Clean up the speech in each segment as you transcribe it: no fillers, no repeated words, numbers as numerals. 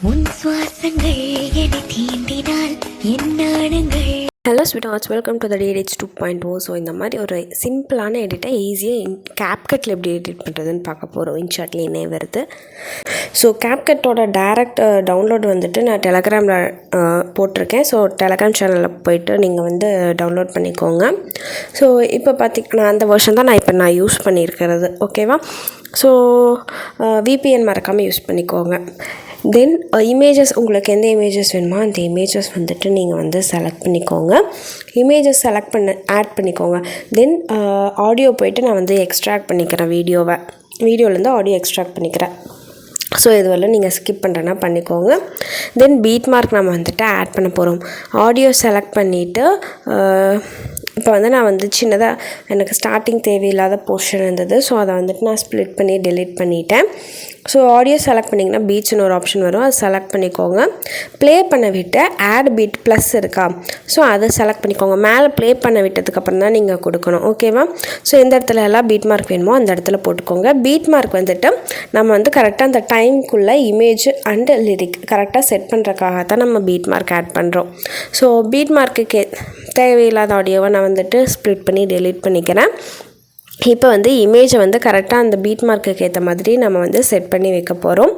உன் சுவாசங்கள் என்னை தீண்டினால் என்னானங்கள். Hello sweethearts, welcome to the DH 2.0. So இந்த மாதிரி ஒரு சிம்பிளான எடிட்டை ஈஸியாக CapCutல எப்படி எடிட் பண்ணுறதுன்னு பார்க்க போகிறோம். இன்ஷாட்லேயே வருது. ஸோ CapCutோட டேரக்ட் டவுன்லோட் வந்துட்டு நான் டெலகிராமில் போட்டிருக்கேன். ஸோ டெலகிராம் சேனலில் போய்ட்டு நீங்கள் வந்து டவுன்லோட் பண்ணிக்கோங்க. ஸோ இப்போ பார்த்திங்கன்னா அந்த வெர்ஷன் தான் நான் யூஸ் பண்ணியிருக்கிறது. ஓகேவா? ஸோ VPN மறக்காமல் யூஸ் பண்ணிக்கோங்க. தென் இமேஜஸ், உங்களுக்கு எந்த இமேஜஸ் வேணுமோ அந்த இமேஜஸ் வந்துட்டு நீங்கள் வந்து செலக்ட் பண்ணிக்கோங்க. இமேஜஸ் செலக்ட் ஆட் பண்ணிக்கோங்க. தென் ஆடியோ போய்ட்டு நான் வந்து எக்ஸ்ட்ராக்ட் பண்ணிக்கிறேன். வீடியோலேருந்து ஆடியோ எக்ஸ்ட்ராக்ட் பண்ணிக்கிறேன். ஸோ இது வரல நீங்கள் ஸ்கிப் பண்ணுறேன்னா பண்ணிக்கோங்க. தென் பீட் மார்க் நம்ம வந்துட்டு ஆட் பண்ண போகிறோம். ஆடியோ செலக்ட் பண்ணிவிட்டு இப்போ வந்து நான் வந்து சின்னதாக எனக்கு ஸ்டார்டிங் தேவையில்லாத போர்ஷன் இருந்தது. ஸோ அதை வந்துட்டு நான் ஸ்ப்ளிட் பண்ணி டெலீட் பண்ணிட்டேன். ஸோ ஆடியோ செலக்ட் பண்ணிங்கன்னா பீட்ஸ்னு ஒரு ஆப்ஷன் வரும், அதை செலக்ட் பண்ணிக்கோங்க. ப்ளே பண்ண விட்டு ஆட் பீட் ப்ளஸ் இருக்கா, ஸோ அதை செலக்ட் பண்ணிக்கோங்க. மேலே ப்ளே பண்ண விட்டதுக்கப்புறம் தான் நீங்கள் கொடுக்கணும். ஓகேவா? ஸோ எந்த இடத்துல எல்லாம் பீட் மார்க் வேணுமோ அந்த இடத்துல போட்டுக்கோங்க. பீட் மார்க் வந்துட்டு நம்ம வந்து கரெக்டாக அந்த டைமுக்குள்ளே இமேஜ் அண்டு லிரிக் கரெக்டாக செட் பண்ணுறக்காக தான் நம்ம பீட் மார்க் ஆட் பண்ணுறோம். ஸோ பீட் மார்க்குக்கு தேவையில்லாத ஆடியோவை நான் வந்துட்டு ஸ்ப்ளிட் பண்ணி டெலீட் பண்ணிக்கிறேன். இப்போ வந்து இமேஜை வந்து கரெக்டாக அந்த பீட் மார்க்குக்கு ஏற்ற மாதிரி நம்ம வந்து செட் பண்ணி வைக்க போகிறோம்.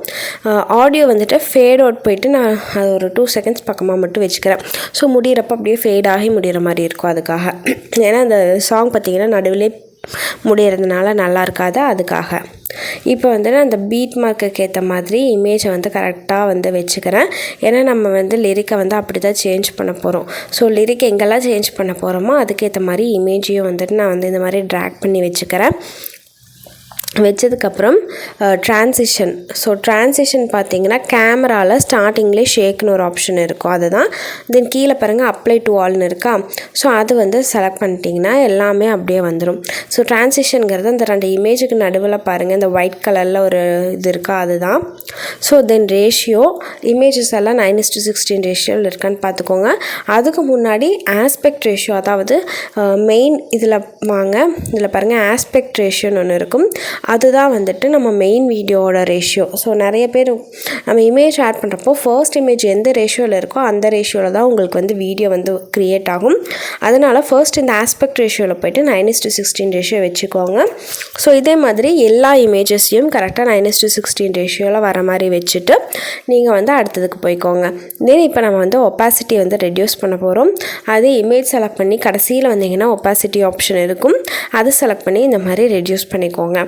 ஆடியோ வந்துட்டு ஃபேட் அவுட் போயிட்டு நான் அது ஒரு 2 செகண்ட்ஸ் பக்கமாக மட்டும் வச்சுக்கிறேன். ஸோ முடிகிறப்ப அப்படியே ஃபேட் ஆகி முடிகிற மாதிரி இருக்கும். அதுக்காக, ஏன்னா அந்த சாங் பார்த்திங்கன்னா நடுவிலே முடிகிறதுனால நல்லா இருக்காது, அதுக்காக. இப்போ வந்து நான் அந்த பீட் மார்க்குக்கு ஏற்ற மாதிரி இமேஜை வந்து கரெக்டாக வந்து வச்சுக்கிறேன். ஏன்னா நம்ம வந்து லிரிக்கை வந்து அப்படி தான் சேஞ்ச் பண்ண போகிறோம். ஸோ லிரிக் எங்கெல்லாம் சேஞ்ச் பண்ண போகிறோமோ அதுக்கேற்ற மாதிரி இமேஜையும் வந்துட்டு நான் வந்து இந்த மாதிரி ட்ராக் பண்ணி வச்சுக்கிறேன். வச்சதுக்கப்புறம் ட்ரான்சிஷன். ஸோ ட்ரான்சிஷன் பார்த்திங்கன்னா கேமராவில் ஸ்டார்டிங்லேயே ஷேக்னு ஒரு ஆப்ஷன் இருக்கும், அதுதான். தென் கீழே பாருங்கள் அப்ளை டு ஆல்னு இருக்கா. ஸோ அது வந்து செலக்ட் பண்ணிட்டிங்கன்னா எல்லாமே அப்படியே வந்துடும். ஸோ ட்ரான்சிஷனுங்கிறது அந்த 2 இமேஜுக்கு நடுவில் பாருங்கள் இந்த ஒயிட் கலரில் ஒரு இது இருக்கா, அதுதான். ஸோ தென் ரேஷியோ, இமேஜஸ் எல்லாம் 9:16 ரேஷியோவில் இருக்கான்னு பார்த்துக்கோங்க. அதுக்கு முன்னாடி ஆஸ்பெக்ட் ரேஷியோ, அதாவது மெயின் இதில் வாங்க, இதில் பாருங்கள் ஆஸ்பெக்ட் ரேஷியோன்னு ஒன்று இருக்கும். அதுதான் வந்துட்டு நம்ம மெயின் வீடியோவோட ரேஷியோ. ஸோ நிறைய பேர் நம்ம இமேஜ் ஆட் பண்ணுறப்போ ஃபர்ஸ்ட் இமேஜ் எந்த ரேஷியோவில் இருக்கோ அந்த ரேஷியோவில் தான் உங்களுக்கு வந்து வீடியோ வந்து க்ரியேட் ஆகும். அதனால் ஃபர்ஸ்ட் இந்த ஆஸ்பெக்ட் ரேஷியோவில் போய்ட்டு 9:16 ரேஷியோ வச்சுக்கோங்க. ஸோ இதே மாதிரி எல்லா இமேஜஸையும் கரெக்டாக 9:16 ரேஷியோவில் வர மாதிரி வச்சுட்டு நீங்கள் வந்து அடுத்ததுக்கு போய்க்கோங்க. தென் இப்போ நம்ம வந்து ஒப்பாசிட்டி வந்து ரெடியூஸ் பண்ண போகிறோம். அதே இமேஜ் செலக்ட் பண்ணி கடைசியில் வந்தீங்கன்னா ஒப்பாசிட்டி ஆப்ஷன் இருக்கும், அது செலக்ட் பண்ணி இந்த மாதிரி ரெடியூஸ் பண்ணிக்கோங்க.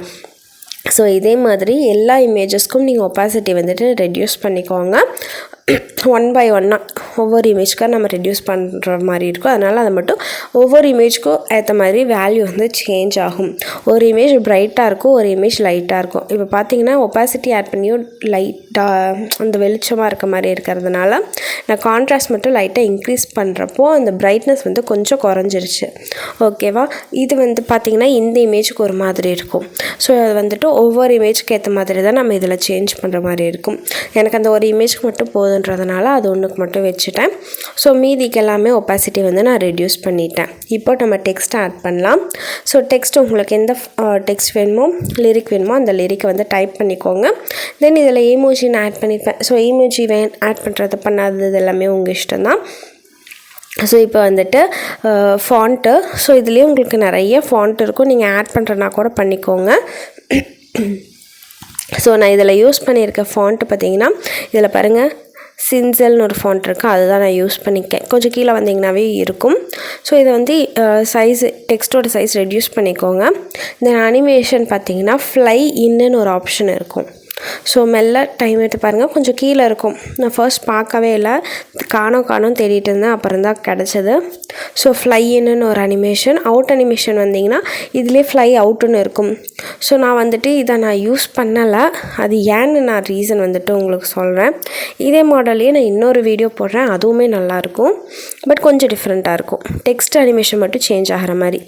ஸோ இதே மாதிரி எல்லா இமேஜஸ்க்கும் நீங்கள் ஒப்பாசிட்டி வந்துட்டு ரெடியூஸ் பண்ணிக்கோங்க. 1 by 1 ஒவ்வொரு இமேஜ்க்காக நம்ம ரெடியூஸ் பண்ணுற மாதிரி இருக்கும். அதனால் அதை மட்டும் ஒவ்வொரு இமேஜ்க்கும் ஏற்ற மாதிரி வேல்யூ வந்து சேஞ்ச் ஆகும். ஒரு இமேஜ் பிரைட்டாக இருக்கும், ஒரு இமேஜ் லைட்டாக இருக்கும். இப்போ பார்த்தீங்கன்னா ஒப்பாசிட்டி ஆட் பண்ணியும் லைட்டாக அந்த வெளிச்சமாக இருக்க மாதிரி இருக்கிறதுனால நான் கான்ட்ராஸ்ட் மட்டும் லைட்டாக இன்க்ரீஸ் பண்ணுறப்போ அந்த பிரைட்னஸ் வந்து கொஞ்சம் குறைஞ்சிருச்சு. ஓகேவா? இது வந்து பார்த்திங்கன்னா இந்த இமேஜுக்கு ஒரு மாதிரி இருக்கும். ஸோ அது வந்துட்டு ஒவ்வொரு இமேஜுக்கு ஏற்ற மாதிரி தான் நம்ம இதில் சேஞ்ச் பண்ணுற மாதிரி இருக்கும். எனக்கு அந்த ஒரு இமேஜுக்கு மட்டும் போதுன்றதுனால அது ஒன்றுக்கு மட்டும் வச்சுட்டேன். ஸோ மீதிக்கு எல்லாமே ஒப்பாசிட்டி வந்து நான் ரெடியூஸ் பண்ணிட்டேன். இப்போ நம்ம டெக்ஸ்ட் ஆட் பண்ணலாம். ஸோ டெக்ஸ்ட் உங்களுக்கு எந்த டெக்ஸ்ட் வேணுமோ, லிரிக் வேணுமோ அந்த லிரிக்கை வந்து டைப் பண்ணிக்கோங்க. தென் இதில் ஈமோஜி நான் ஆட் பண்ணிப்பேன். ஸோ ஈமோஜி ஆட் பண்ணுறது பண்ணாதது எல்லாமே உங்கள் இஷ்டம் தான். ஸோ இப்போ வந்துட்டு ஃபாண்ட்டு. ஸோ இதுலேயே உங்களுக்கு நிறைய ஃபாண்ட் இருக்கும், நீங்கள் ஆட் பண்ணுறனா கூட பண்ணிக்கோங்க. ஸோ நான் இதில் யூஸ் பண்ணியிருக்க ஃபாண்ட்டு பார்த்திங்கன்னா இதில் பாருங்கள் சின்சல்னு ஒரு ஃபாண்ட் இருக்குது, அதுதான் நான் யூஸ் பண்ணிக்கேன். கொஞ்சம் கீழே வந்தீங்கன்னாவே இருக்கும். ஸோ இதை வந்து டெக்ஸ்ட்டோட சைஸ் ரெடியூஸ் பண்ணிக்கோங்க. இந்த அனிமேஷன் பார்த்திங்கன்னா ஃப்ளை இன்னுன்னு ஒரு ஆப்ஷன் இருக்கும். ஸோ மெல்ல டைம் எடுத்து பாருங்கள், கொஞ்சம் கீழே இருக்கும். நான் ஃபர்ஸ்ட் பார்க்கவே இல்லை, காணோம் தேடிட்டு இருந்தேன், அப்புறம் தான் கிடச்சது. ஸோ ஃப்ளைன்னு ஒரு அனிமேஷன். அவுட் அனிமேஷன் வந்திங்கன்னா இதுலேயே ஃப்ளை அவுட்டுன்னு இருக்கும். ஸோ நான் வந்துட்டு இதை நான் யூஸ் பண்ணலை, அது ஏன்னு நான் ரீசன் வந்துட்டு உங்களுக்கு சொல்கிறேன். இதே மாடல்லையே நான் இன்னொரு வீடியோ போடுறேன், அதுவுமே நல்லாயிருக்கும், பட் கொஞ்சம் டிஃப்ரெண்ட்டாக இருக்கும். டெக்ஸ்ட் அனிமேஷன் மட்டும் சேஞ்ச் ஆகிற மாதிரி.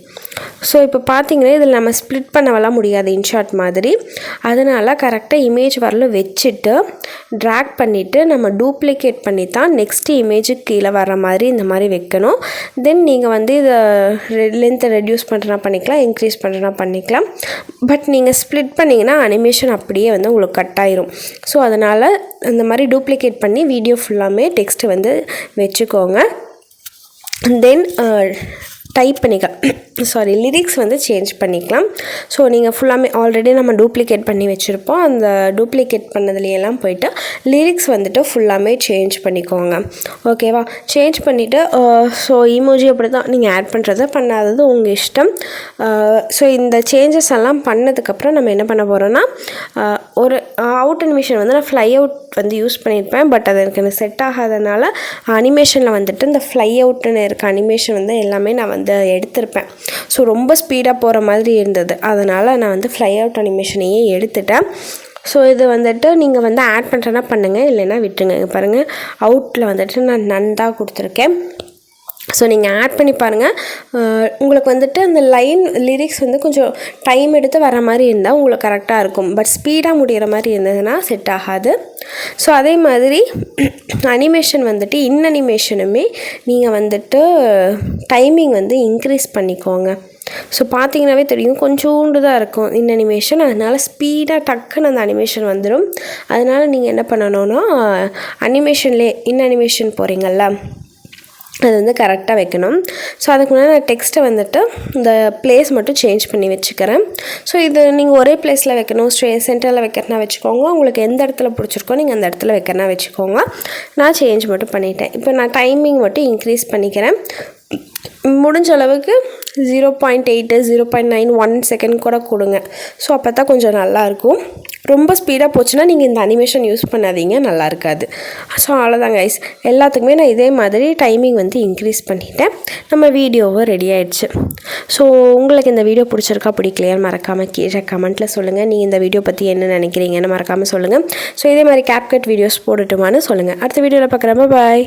ஸோ இப்போ பார்த்தீங்கன்னா இதில் நம்ம ஸ்ப்ளிட் பண்ணவெல்லாம் முடியாது இன்ஷாட் மாதிரி. அதனால் கரெக்டாக இமேஜ் வரலும் வச்சுட்டு ட்ராக் பண்ணிவிட்டு நம்ம டூப்ளிகேட் பண்ணி தான் நெக்ஸ்ட்டு இமேஜுக்கு கீழே வர மாதிரி இந்த மாதிரி வைக்கணும். தென் நீங்கள் வந்து இதை லென்த்தை ரெடியூஸ் பண்ணுறனா பண்ணிக்கலாம், இன்க்ரீஸ் பண்ணுறனா பண்ணிக்கலாம். பட் நீங்கள் ஸ்ப்ளிட் பண்ணிங்கன்னா அனிமேஷன் அப்படியே வந்து உங்களுக்கு கட் ஆயிரும். ஸோ அதனால் இந்த மாதிரி டூப்ளிகேட் பண்ணி வீடியோ ஃபுல்லாமே டெக்ஸ்ட்டு வந்து வச்சுக்கோங்க. தென் டைப் பண்ணிக்கலாம், லிரிக்ஸ் வந்து சேஞ்ச் பண்ணிக்கலாம். ஸோ நீங்கள் ஃபுல்லாமே ஆல்ரெடி நம்ம டூப்ளிகேட் பண்ணி வச்சுருப்போம். அந்த டூப்ளிகேட் பண்ணதுலையெல்லாம் போய்ட்டு லிரிக்ஸ் வந்துட்டு ஃபுல்லாமே சேஞ்ச் பண்ணிக்கோங்க. ஓகேவா? சேஞ்ச் பண்ணிவிட்டு ஸோ இமோஜி அப்படி தான் நீங்கள் ஆட் பண்ணுறது பண்ணாதது உங்கள் இஷ்டம். ஸோ இந்த சேஞ்சஸ் எல்லாம் பண்ணதுக்கப்புறம் நம்ம என்ன பண்ண போகிறோன்னா ஒரு அவுட் அனிமேஷன் வந்து நான் ஃப்ளை அவுட் வந்து யூஸ் பண்ணியிருப்பேன். பட் அது எனக்கு செட் ஆகாதனால அனிமேஷனில் வந்துட்டு இந்த ஃப்ளை அவுட்டுன்னு இருக்க அனிமேஷன் வந்து எல்லாமே நான் வந்து எடுத்திருப்பேன். ஸோ ரொம்ப ஸ்பீடாக போகிற மாதிரி இருந்தது, அதனால் நான் வந்து ஃப்ளை அவுட் அனிமேஷனையே எடுத்துட்டேன். ஸோ இது வந்துட்டு நீங்கள் வந்து ஆட் பண்ணுறேன்னா பண்ணுங்கள், இல்லைன்னா விட்டுருங்க. பாருங்கள், அவுட்டில் வந்துட்டு நான் நன்றாக கொடுத்துருக்கேன். ஸோ நீங்கள் ஆட் பண்ணி பாருங்கள். உங்களுக்கு வந்துட்டு அந்த லைன் லிரிக்ஸ் வந்து கொஞ்சம் டைம் எடுத்து வர மாதிரி இருந்தால் உங்களுக்கு கரெக்டாக இருக்கும். பட் ஸ்பீடாக முடிகிற மாதிரி இருந்ததுன்னா செட் ஆகாது. ஸோ அதே மாதிரி அனிமேஷன் வந்துட்டு அனிமேஷனுமே நீங்கள் வந்துட்டு டைமிங் வந்து இன்க்ரீஸ் பண்ணிக்கோங்க. ஸோ பார்த்தீங்கன்னாவே தெரியும், கொஞ்சோண்டு தான் இருக்கும் அனிமேஷன். அதனால் ஸ்பீடாக டக்குன்னு அந்த அனிமேஷன் வந்துடும். அதனால் நீங்கள் என்ன பண்ணணுன்னா அனிமேஷன்லேயே அனிமேஷன் போகிறீங்கள்ல, அது வந்து கரெக்டாக வைக்கணும். ஸோ அதுக்கு முன்னாடி நான் டெக்ஸ்ட்டை வந்துட்டு இந்த பிளேஸ் மட்டும் சேஞ்ச் பண்ணி வச்சுக்கிறேன். ஸோ இது நீங்கள் ஒரே பிளேஸில் வைக்கணும், சென்டரில் வைக்கிறனா வச்சுக்கோங்க. உங்களுக்கு எந்த இடத்துல பிடிச்சிருக்கோ நீங்கள் அந்த இடத்துல வைக்கிறனா வச்சுக்கோங்க. நான் சேஞ்ச் மட்டும் பண்ணிட்டேன். இப்போ நான் டைமிங் மட்டும் இன்க்ரீஸ் பண்ணிக்கிறேன். முடிஞ்ச அளவுக்கு 0.8 0.9 1 செகண்ட் கூட கொடுங்க. ஸோ அப்போ தான் கொஞ்சம் நல்லாயிருக்கும். ரொம்ப ஸ்பீடாக போச்சுன்னா நீங்கள் இந்த அனிமேஷன் யூஸ் பண்ணாதீங்க, நல்லா இருக்காது. ஸோ அவ்வளோதான் கைஸ். எல்லாத்துக்குமே நான் இதே மாதிரி டைமிங் வந்து இன்க்ரீஸ் பண்ணிட்டேன். நம்ம வீடியோவும் ரெடி ஆகிடுச்சு. ஸோ உங்களுக்கு இந்த வீடியோ பிடிச்சிருக்கா பிடிக்கலையான்னு மறக்காமல் கீழே கமெண்ட்டில் சொல்லுங்கள். நீங்கள் இந்த வீடியோ பற்றி என்ன நினைக்கிறீங்கன்னு மறக்காமல் சொல்லுங்கள். ஸோ இதே மாதிரி CapCut வீடியோஸ் போடட்டுமான்னு சொல்லுங்கள். அடுத்த வீடியோவில் பார்க்குறேன். பாய்.